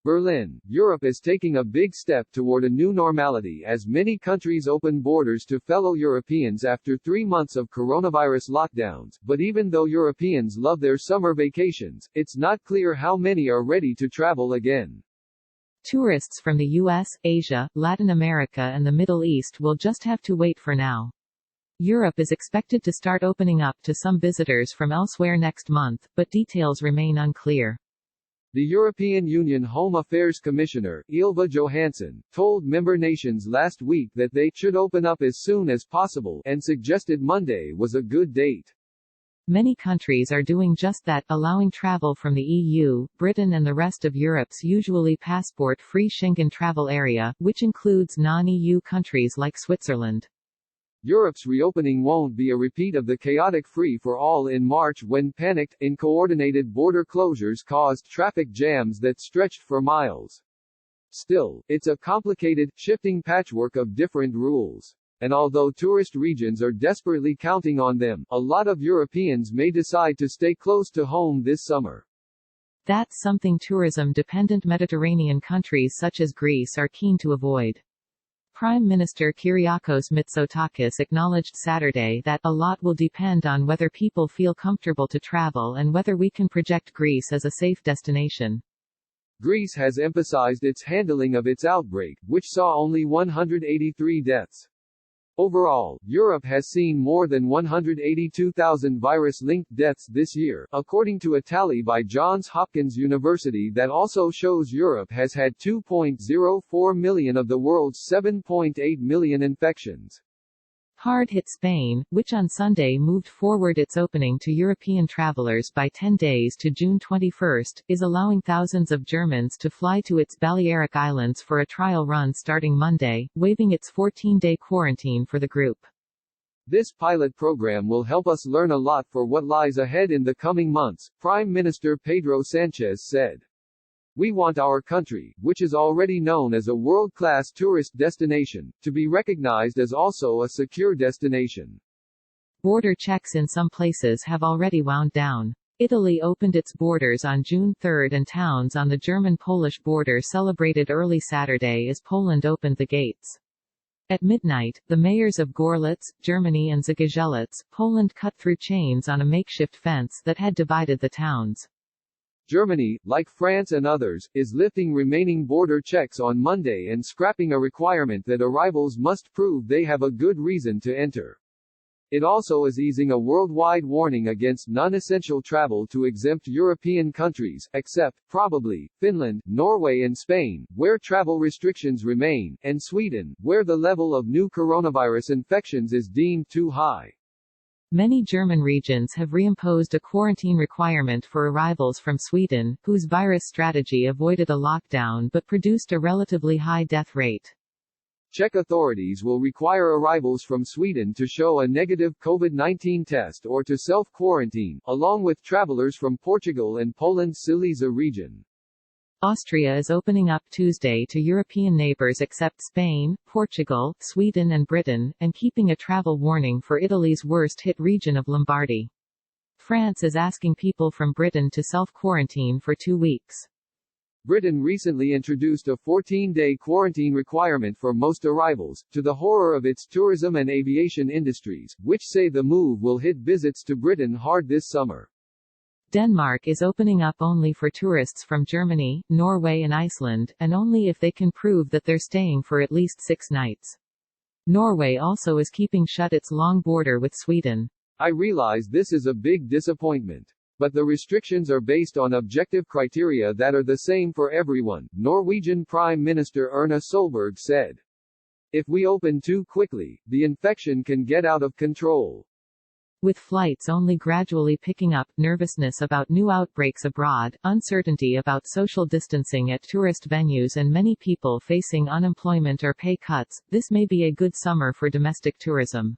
Berlin, Europe is taking a big step toward a new normality as many countries open borders to fellow Europeans after 3 months of coronavirus lockdowns, but even though Europeans love their summer vacations, it's not clear how many are ready to travel again. Tourists from the US, Asia, Latin America and the Middle East will just have to wait for now. Europe is expected to start opening up to some visitors from elsewhere next month, but details remain unclear. The European Union Home Affairs Commissioner, Ylva Johansson, told member nations last week that they should open up as soon as possible and suggested Monday was a good date. Many countries are doing just that, allowing travel from the EU, Britain and the rest of Europe's usually passport-free Schengen travel area, which includes non-EU countries like Switzerland. Europe's reopening won't be a repeat of the chaotic free-for-all in March when panicked, uncoordinated border closures caused traffic jams that stretched for miles. Still, it's a complicated, shifting patchwork of different rules. And although tourist regions are desperately counting on them, a lot of Europeans may decide to stay close to home this summer. That's something tourism-dependent Mediterranean countries such as Greece are keen to avoid. Prime Minister Kyriakos Mitsotakis acknowledged Saturday that a lot will depend on whether people feel comfortable to travel and whether we can project Greece as a safe destination. Greece has emphasized its handling of its outbreak, which saw only 183 deaths. Overall, Europe has seen more than 182,000 virus-linked deaths this year, according to a tally by Johns Hopkins University that also shows Europe has had 2.04 million of the world's 7.8 million infections. Hard hit Spain, which on Sunday moved forward its opening to European travelers by 10 days to June 21, is allowing thousands of Germans to fly to its Balearic Islands for a trial run starting Monday, waiving its 14-day quarantine for the group. This pilot program will help us learn a lot for what lies ahead in the coming months, Prime Minister Pedro Sánchez said. We want our country, which is already known as a world-class tourist destination, to be recognized as also a secure destination. Border checks in some places have already wound down. Italy opened its borders on June 3 and towns on the German-Polish border celebrated early Saturday as Poland opened the gates. At midnight, the mayors of Gorlitz, Germany and Zgorzelec, Poland cut through chains on a makeshift fence that had divided the towns. Germany, like France and others, is lifting remaining border checks on Monday and scrapping a requirement that arrivals must prove they have a good reason to enter. It also is easing a worldwide warning against non-essential travel to exempt European countries, except, probably, Finland, Norway and Spain, where travel restrictions remain, and Sweden, where the level of new coronavirus infections is deemed too high. Many German regions have reimposed a quarantine requirement for arrivals from Sweden, whose virus strategy avoided a lockdown but produced a relatively high death rate. Czech authorities will require arrivals from Sweden to show a negative COVID-19 test or to self-quarantine, along with travelers from Portugal and Poland's Silesia region. Austria is opening up Tuesday to European neighbors except Spain, Portugal, Sweden and Britain, and keeping a travel warning for Italy's worst-hit region of Lombardy. France is asking people from Britain to self-quarantine for 2 weeks. Britain recently introduced a 14-day quarantine requirement for most arrivals, to the horror of its tourism and aviation industries, which say the move will hit visits to Britain hard this summer. Denmark is opening up only for tourists from Germany, Norway and Iceland, and only if they can prove that they're staying for at least 6 nights. Norway also is keeping shut its long border with Sweden. I realize this is a big disappointment. But the restrictions are based on objective criteria that are the same for everyone, Norwegian Prime Minister Erna Solberg said. If we open too quickly, the infection can get out of control. With flights only gradually picking up, nervousness about new outbreaks abroad, uncertainty about social distancing at tourist venues and many people facing unemployment or pay cuts, this may be a good summer for domestic tourism.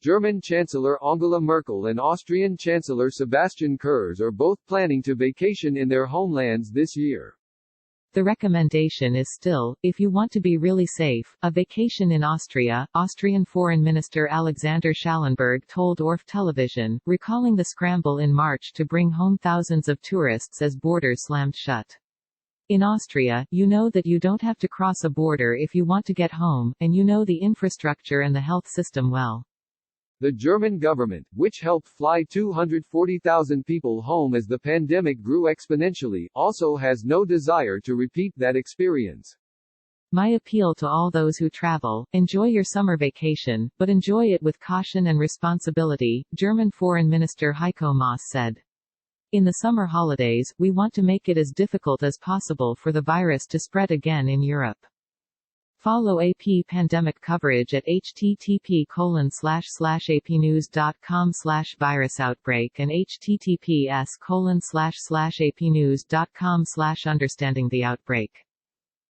German Chancellor Angela Merkel and Austrian Chancellor Sebastian Kurz are both planning to vacation in their homelands this year. The recommendation is still, if you want to be really safe, a vacation in Austria, Austrian Foreign Minister Alexander Schallenberg told ORF television, recalling the scramble in March to bring home thousands of tourists as borders slammed shut. In Austria, you know that you don't have to cross a border if you want to get home, and you know the infrastructure and the health system well. The German government, which helped fly 240,000 people home as the pandemic grew exponentially, also has no desire to repeat that experience. My appeal to all those who travel: enjoy your summer vacation, but enjoy it with caution and responsibility, German Foreign Minister Heiko Maas said. In the summer holidays, we want to make it as difficult as possible for the virus to spread again in Europe. Follow AP pandemic coverage at http://apnews.com/virusoutbreak and https://apnews.com/understandingtheoutbreak.